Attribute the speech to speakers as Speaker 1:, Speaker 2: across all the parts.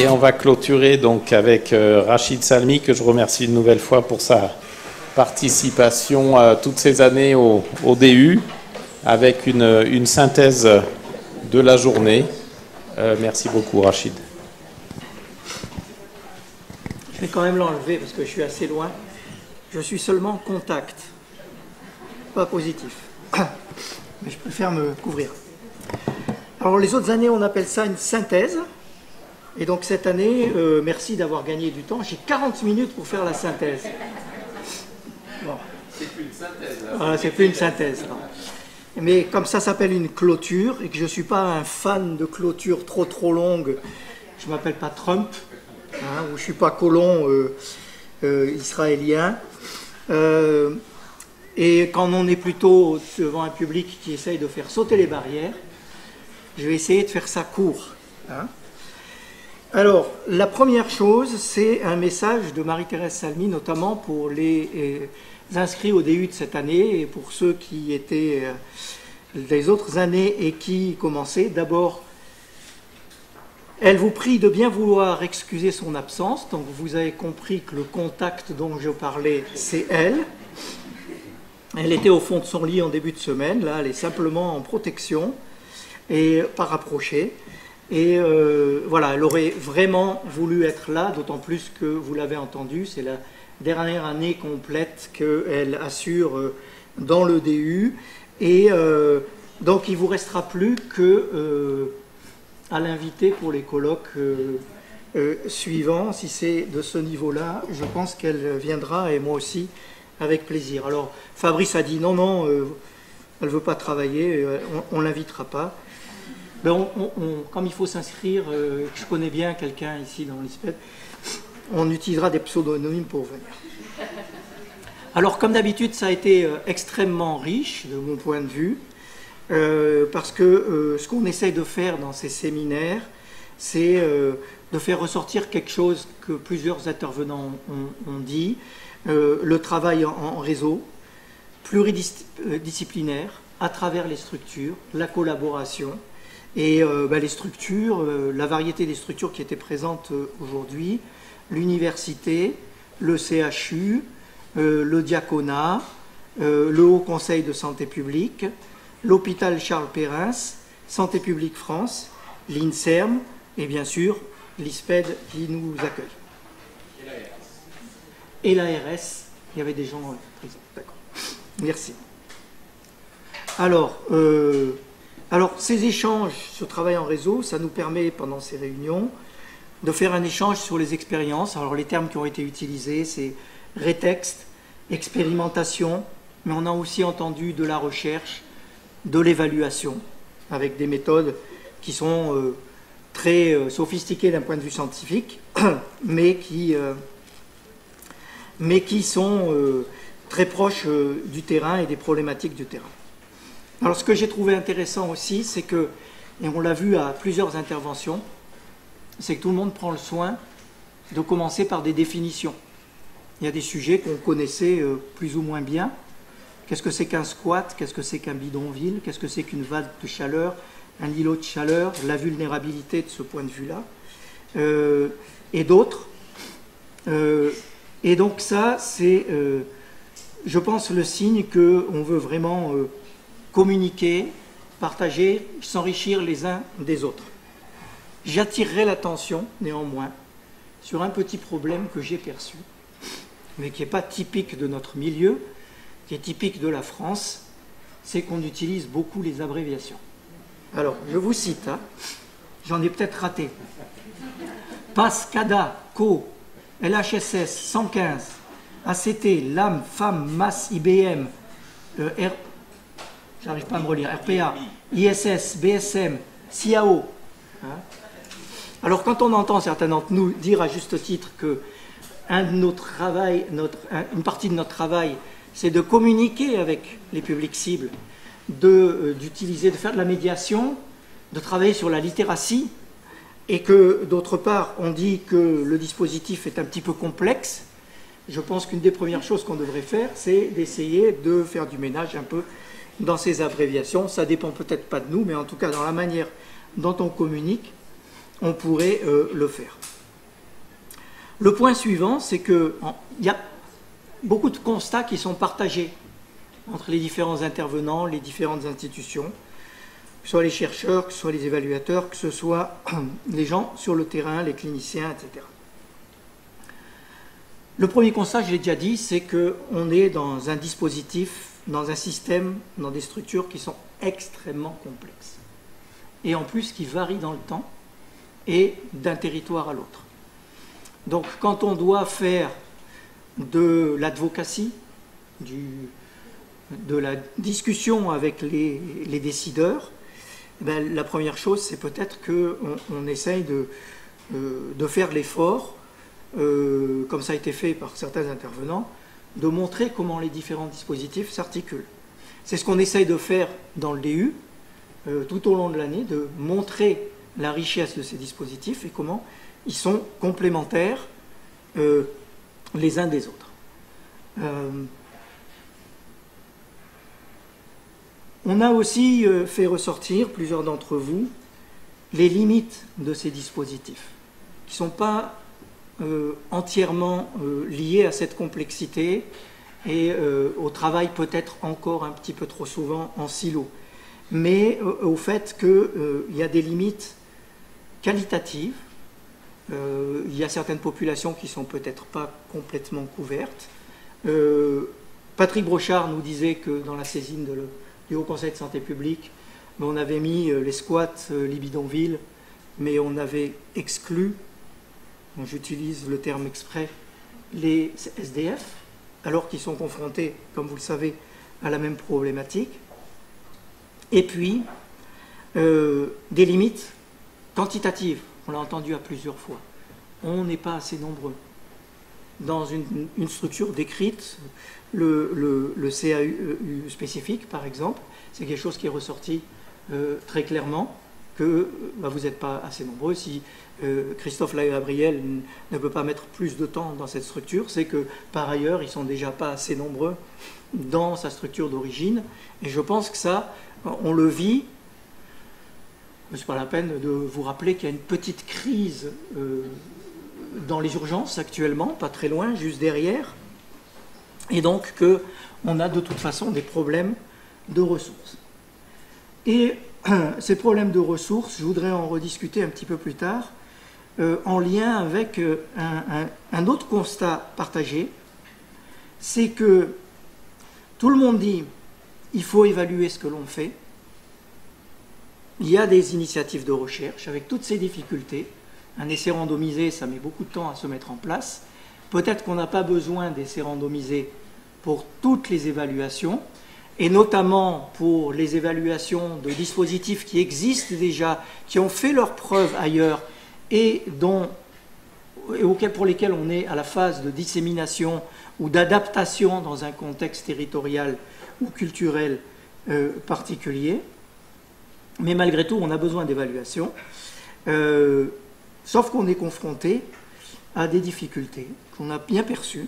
Speaker 1: Et on va clôturer donc avec Rachid Salmi, que je remercie une nouvelle fois pour sa participation toutes ces années au DU, avec une synthèse de la journée. Merci beaucoup, Rachid.
Speaker 2: Je vais quand même l'enlever parce que je suis assez loin. Je suis seulement contact, pas positif. Mais je préfère me couvrir. Alors les autres années, on appelle ça une synthèse. Et donc cette année, merci d'avoir gagné du temps. J'ai 40 minutes pour faire la synthèse. Bon.
Speaker 1: C'est plus une synthèse.
Speaker 2: Voilà, c'est plus une synthèse. Non. Mais comme ça s'appelle une clôture et que je ne suis pas un fan de clôture trop longue, je ne m'appelle pas Trump, hein, ou je ne suis pas colon israélien. Et quand on est plutôt devant un public qui essaye de faire sauter les barrières, je vais essayer de faire ça court. Hein. Alors, la première chose, c'est un message de Marie-Thérèse Salmi, notamment pour les inscrits au DU de cette année et pour ceux qui étaient des autres années et qui commençaient. D'abord, elle vous prie de bien vouloir excuser son absence. Donc, vous avez compris que le contact dont je parlais, c'est elle. Elle était au fond de son lit en début de semaine. Là, elle est simplement en protection et pas rapprochée. Et voilà, elle aurait vraiment voulu être là, d'autant plus que vous l'avez entendu, c'est la dernière année complète qu'elle assure dans le DU. Et donc il ne vous restera plus que à l'inviter pour les colloques suivants. Si c'est de ce niveau-là, je pense qu'elle viendra, et moi aussi, avec plaisir. Alors Fabrice a dit non, elle ne veut pas travailler, on ne l'invitera pas. Ben comme il faut s'inscrire, je connais bien quelqu'un ici dans l'ISPED, on utilisera des pseudonymes pour venir. Alors, comme d'habitude, ça a été extrêmement riche, de mon point de vue, parce que ce qu'on essaye de faire dans ces séminaires, c'est de faire ressortir quelque chose que plusieurs intervenants ont dit, le travail en réseau, pluridisciplinaire, à travers les structures, la collaboration. Et les structures, la variété des structures qui étaient présentes aujourd'hui, l'université, le CHU, le diaconat, le Haut Conseil de santé publique, l'hôpital Charles Perrins, Santé publique France, l'INSERM et bien sûr l'ISPED qui nous accueille. Et l'ARS, il y avait des gens présents. D'accord. Merci. Alors, ces échanges sur travail en réseau, ça nous permet, pendant ces réunions, de faire un échange sur les expériences. Alors, les termes qui ont été utilisés, c'est rétexte, expérimentation, mais on a aussi entendu de la recherche, de l'évaluation, avec des méthodes qui sont très sophistiquées d'un point de vue scientifique, mais qui sont très proches du terrain et des problématiques du terrain. Alors ce que j'ai trouvé intéressant aussi, c'est que, et on l'a vu à plusieurs interventions, c'est que tout le monde prend le soin de commencer par des définitions. Il y a des sujets qu'on connaissait plus ou moins bien. Qu'est-ce que c'est qu'un squat? Qu'est-ce que c'est qu'un bidonville? Qu'est-ce que c'est qu'une vague de chaleur? Un îlot de chaleur? La vulnérabilité de ce point de vue-là. Et d'autres. Et donc ça, c'est, je pense, le signe qu'on veut vraiment communiquer, partager, s'enrichir les uns des autres. J'attirerai l'attention, néanmoins, sur un petit problème que j'ai perçu, mais qui n'est pas typique de notre milieu, qui est typique de la France, c'est qu'on utilise beaucoup les abréviations. Alors, je vous cite, hein, j'en ai peut-être raté. PAS, CADA, CO, LHSS, 115, ACT, LAM, FAM, MAS, IBM, j'arrive pas à me relire, RPA, ISS, BSM, CIAO. Hein. Alors quand on entend certains d'entre nous dire à juste titre que une partie de notre travail, c'est de communiquer avec les publics cibles, de faire de la médiation, de travailler sur la littératie, et que d'autre part on dit que le dispositif est un petit peu complexe, je pense qu'une des premières choses qu'on devrait faire, c'est d'essayer de faire du ménage un peu dans ces abréviations. Ça dépend peut-être pas de nous, mais en tout cas dans la manière dont on communique, on pourrait le faire. Le point suivant, c'est qu'il y a beaucoup de constats qui sont partagés entre les différents intervenants, les différentes institutions, que ce soit les chercheurs, que ce soit les évaluateurs, que ce soit les gens sur le terrain, les cliniciens, etc. Le premier constat, je l'ai déjà dit, c'est qu'on est dans un dispositif, dans un système, dans des structures qui sont extrêmement complexes. Et en plus qui varient dans le temps et d'un territoire à l'autre. Donc quand on doit faire de l'advocacy, de la discussion avec les décideurs, ben, la première chose, c'est peut-être qu'on essaye de faire l'effort, comme ça a été fait par certains intervenants, de montrer comment les différents dispositifs s'articulent. C'est ce qu'on essaye de faire dans le DU, tout au long de l'année, de montrer la richesse de ces dispositifs et comment ils sont complémentaires les uns des autres. On a aussi fait ressortir, plusieurs d'entre vous, les limites de ces dispositifs, qui ne sont pas entièrement liées à cette complexité et au travail peut-être encore un petit peu trop souvent en silo, mais au fait qu'il y a des limites qualitatives. Il y a certaines populations qui ne sont peut-être pas complètement couvertes. Patrick Brochard nous disait que dans la saisine du Haut Conseil de santé publique, on avait mis les squats, les bidonvilles, mais on avait exclu, j'utilise le terme exprès, les SDF, alors qu'ils sont confrontés, comme vous le savez, à la même problématique. Et puis, des limites quantitatives, on l'a entendu à plusieurs fois. On n'est pas assez nombreux. Dans une structure décrite, le CAU spécifique, par exemple, c'est quelque chose qui est ressorti très clairement, que vous n'êtes pas assez nombreux. Si Christophe Lagabriel ne peut pas mettre plus de temps dans cette structure, c'est que par ailleurs, ils ne sont déjà pas assez nombreux dans sa structure d'origine. Et je pense que ça, on le vit. Ce n'est pas la peine de vous rappeler qu'il y a une petite crise dans les urgences actuellement, pas très loin, juste derrière. Et donc qu'on a de toute façon des problèmes de ressources. Et ces problèmes de ressources, je voudrais en rediscuter un petit peu plus tard, en lien avec un autre constat partagé, c'est que tout le monde dit il faut évaluer ce que l'on fait. Il y a des initiatives de recherche avec toutes ces difficultés. Un essai randomisé, ça met beaucoup de temps à se mettre en place. Peut-être qu'on n'a pas besoin d'essais randomisés pour toutes les évaluations, et notamment pour les évaluations de dispositifs qui existent déjà, qui ont fait leurs preuves ailleurs et pour lesquels on est à la phase de dissémination ou d'adaptation dans un contexte territorial ou culturel particulier. Mais malgré tout, on a besoin d'évaluation, sauf qu'on est confronté à des difficultés qu'on a bien perçues.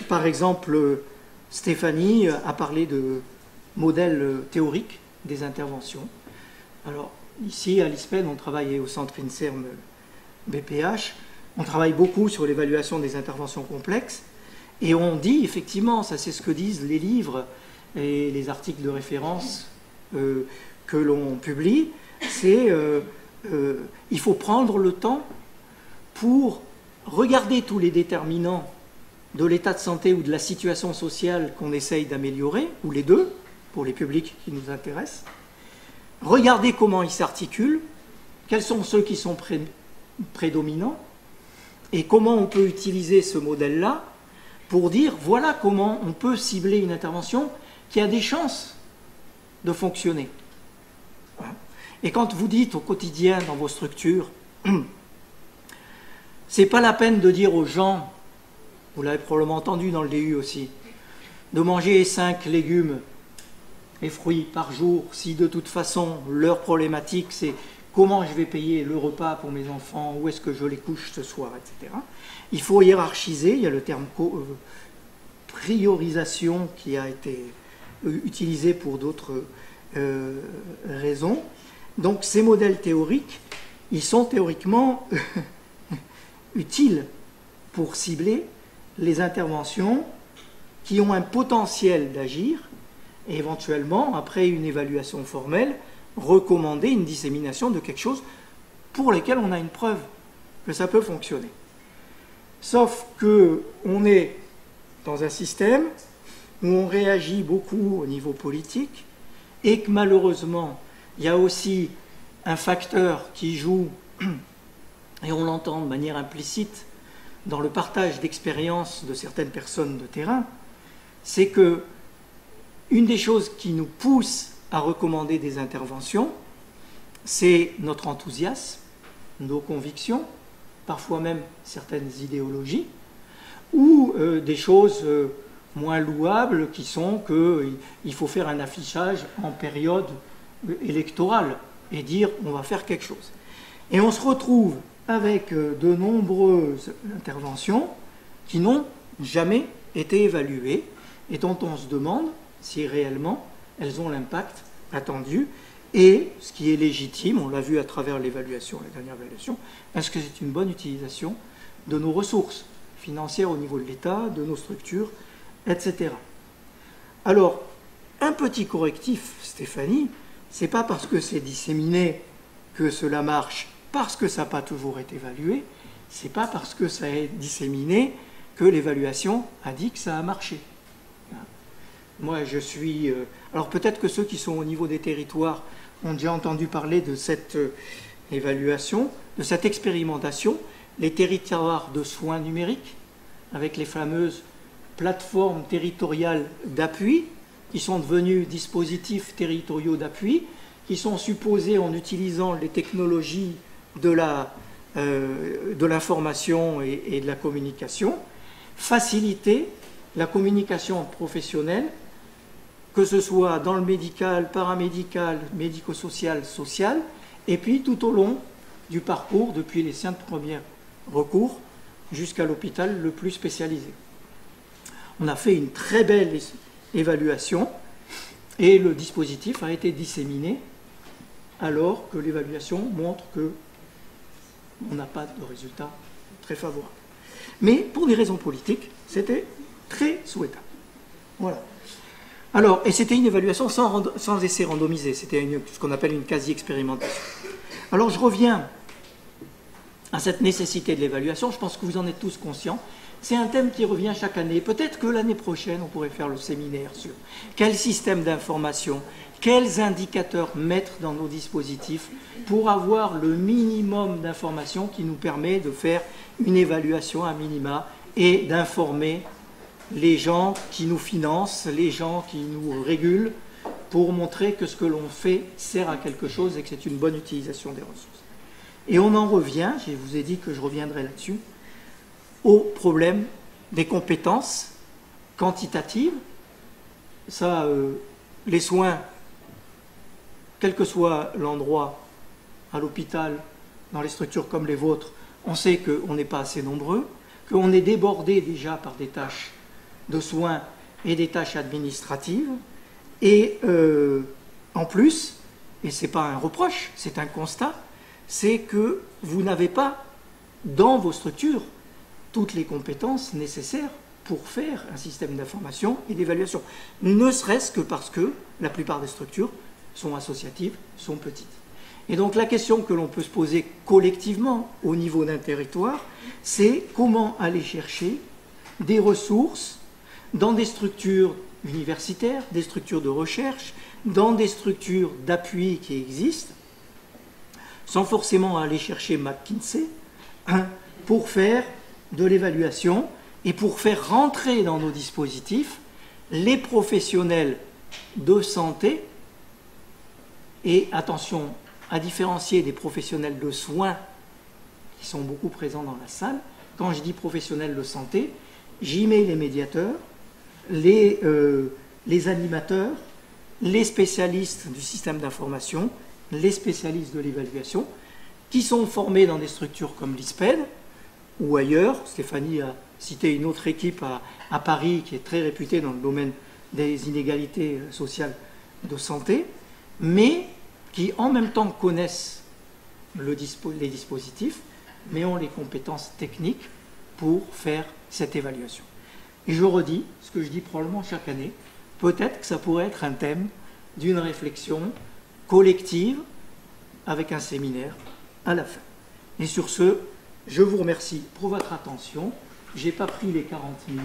Speaker 2: Par exemple, Stéphanie a parlé de modèles théoriques des interventions. Alors, ici, à l'ISPEN, on travaille au centre INSERM BPH, on travaille beaucoup sur l'évaluation des interventions complexes, et on dit, effectivement, ça c'est ce que disent les livres et les articles de référence que l'on publie, c'est il faut prendre le temps pour regarder tous les déterminants de l'état de santé ou de la situation sociale qu'on essaye d'améliorer, ou les deux, pour les publics qui nous intéressent, regarder comment ils s'articulent, quels sont ceux qui sont prédominants, et comment on peut utiliser ce modèle-là pour dire voilà comment on peut cibler une intervention qui a des chances de fonctionner. Et quand vous dites au quotidien dans vos structures, c'est pas la peine de dire aux gens, vous l'avez probablement entendu dans le DU aussi, de manger 5 légumes et fruits par jour, si de toute façon leur problématique c'est comment je vais payer le repas pour mes enfants, où est-ce que je les couche ce soir, etc. Il faut hiérarchiser, il y a le terme priorisation qui a été utilisé pour d'autres raisons. Donc ces modèles théoriques, ils sont théoriquement utiles pour cibler les interventions qui ont un potentiel d'agir et éventuellement, après une évaluation formelle, recommander une dissémination de quelque chose pour lequel on a une preuve que ça peut fonctionner. Sauf qu'on est dans un système où on réagit beaucoup au niveau politique et que malheureusement, il y a aussi un facteur qui joue, et on l'entend de manière implicite, dans le partage d'expériences de certaines personnes de terrain, c'est que une des choses qui nous pousse à recommander des interventions, c'est notre enthousiasme, nos convictions, parfois même certaines idéologies, ou des choses moins louables qui sont qu'il faut faire un affichage en période électorale et dire on va faire quelque chose. Et on se retrouve avec de nombreuses interventions qui n'ont jamais été évaluées et dont on se demande si réellement elles ont l'impact attendu et, ce qui est légitime, on l'a vu à travers l'évaluation, la dernière évaluation, est-ce que c'est une bonne utilisation de nos ressources financières au niveau de l'État, de nos structures, etc. Alors, un petit correctif, Stéphanie, c'est pas parce que c'est disséminé que cela marche, parce que ça n'a pas toujours été évalué, c'est pas parce que ça est disséminé que l'évaluation a dit que ça a marché. Moi, je suis... alors peut-être que ceux qui sont au niveau des territoires ont déjà entendu parler de cette évaluation, de cette expérimentation, les territoires de soins numériques, avec les fameuses plateformes territoriales d'appui, qui sont devenus dispositifs territoriaux d'appui, qui sont supposés, en utilisant les technologies de l'information et de la communication, faciliter la communication professionnelle, que ce soit dans le médical, paramédical, médico-social, social, et puis tout au long du parcours, depuis les 5 premiers recours jusqu'à l'hôpital le plus spécialisé. On a fait une très belle évaluation et le dispositif a été disséminé alors que l'évaluation montre qu'on n'a pas de résultat très favorable. Mais pour des raisons politiques, c'était très souhaitable. Voilà. Alors, et c'était une évaluation sans essai randomisé, c'était ce qu'on appelle une quasi-expérimentation. Alors je reviens à cette nécessité de l'évaluation, je pense que vous en êtes tous conscients. C'est un thème qui revient chaque année. Peut-être que l'année prochaine, on pourrait faire le séminaire sur quel système d'information, quels indicateurs mettre dans nos dispositifs pour avoir le minimum d'informations qui nous permet de faire une évaluation à minima et d'informer les gens qui nous financent, les gens qui nous régulent, pour montrer que ce que l'on fait sert à quelque chose et que c'est une bonne utilisation des ressources. Et on en revient, je vous ai dit que je reviendrai là-dessus, au problème des compétences quantitatives. Ça, les soins, quel que soit l'endroit, à l'hôpital, dans les structures comme les vôtres, on sait qu'on n'est pas assez nombreux, qu'on est débordé déjà par des tâches de soins et des tâches administratives. Et en plus, et ce n'est pas un reproche, c'est un constat, c'est que vous n'avez pas dans vos structures toutes les compétences nécessaires pour faire un système d'information et d'évaluation. Ne serait-ce que parce que la plupart des structures sont associatives, sont petites. Et donc la question que l'on peut se poser collectivement au niveau d'un territoire, c'est comment aller chercher des ressources dans des structures universitaires, des structures de recherche, dans des structures d'appui qui existent, sans forcément aller chercher McKinsey, pour faire de l'évaluation et pour faire rentrer dans nos dispositifs les professionnels de santé, et attention à différencier des professionnels de soins qui sont beaucoup présents dans la salle. Quand je dis professionnels de santé, j'y mets les médiateurs, les animateurs, les spécialistes du système d'information, les spécialistes de l'évaluation, qui sont formés dans des structures comme l'ISPED ou ailleurs. Stéphanie a cité une autre équipe à Paris qui est très réputée dans le domaine des inégalités sociales de santé, mais qui en même temps connaissent les dispositifs, mais ont les compétences techniques pour faire cette évaluation. Et je redis ce que je dis probablement chaque année, peut-être que ça pourrait être un thème d'une réflexion collective avec un séminaire à la fin. Et sur ce, je vous remercie pour votre attention. Je n'ai pas pris les 40 minutes.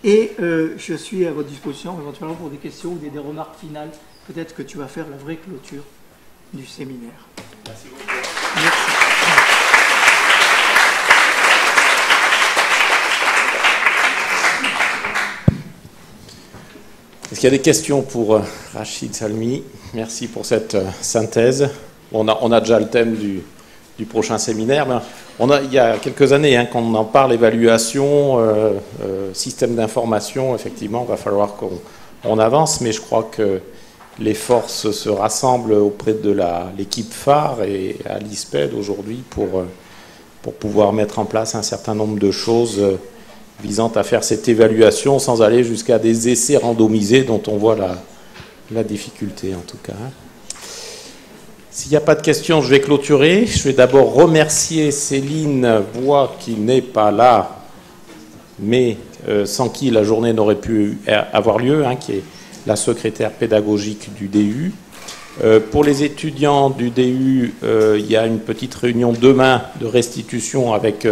Speaker 2: Et je suis à votre disposition éventuellement pour des questions ou des remarques finales. Peut-être que tu vas faire la vraie clôture du séminaire.
Speaker 1: Merci beaucoup.
Speaker 2: Merci.
Speaker 1: Est-ce qu'il y a des questions pour Rachid Salmi? Merci pour cette synthèse. On a déjà le thème du prochain séminaire. Mais il y a quelques années qu'on en parle, évaluation, système d'information. Effectivement, il va falloir qu'on avance, mais je crois que les forces se rassemblent auprès de l'équipe phare et à l'ISPED aujourd'hui pour pouvoir mettre en place un certain nombre de choses visant à faire cette évaluation sans aller jusqu'à des essais randomisés dont on voit la difficulté en tout cas. S'il n'y a pas de questions, je vais clôturer. Je vais d'abord remercier Céline Bois qui n'est pas là, mais sans qui la journée n'aurait pu avoir lieu, qui est la secrétaire pédagogique du DU. Pour les étudiants du DU, il y a une petite réunion demain de restitution avec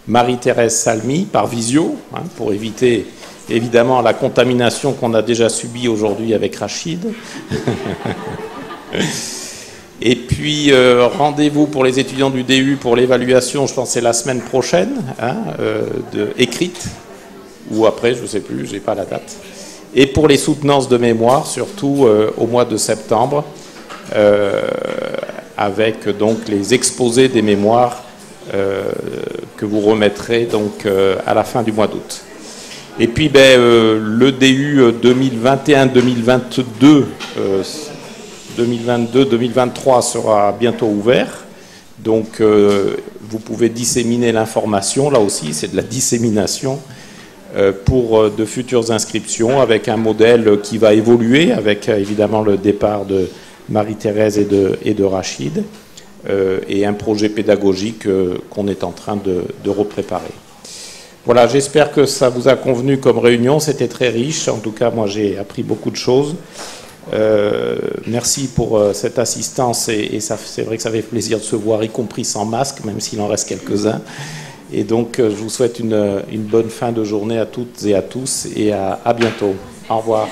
Speaker 1: Marie-Thérèse Salmi par visio, pour éviter évidemment la contamination qu'on a déjà subie aujourd'hui avec Rachid. Et puis rendez-vous pour les étudiants du DU pour l'évaluation, je pense que c'est la semaine prochaine, écrite, ou après, je ne sais plus, je n'ai pas la date. Et pour les soutenances de mémoire, surtout au mois de septembre, avec donc les exposés des mémoires que vous remettrez donc à la fin du mois d'août. Et puis le DU 2021-2022, 2022-2023 sera bientôt ouvert. Donc vous pouvez disséminer l'information, là aussi c'est de la dissémination pour de futures inscriptions avec un modèle qui va évoluer avec évidemment le départ de Marie-Thérèse et de Rachid et un projet pédagogique qu'on est en train de repréparer. Voilà, j'espère que ça vous a convenu comme réunion, c'était très riche, en tout cas moi j'ai appris beaucoup de choses. Merci pour cette assistance et c'est vrai que ça fait plaisir de se voir, y compris sans masque, même s'il en reste quelques-uns. Et donc je vous souhaite une bonne fin de journée à toutes et à tous et à bientôt. Au revoir.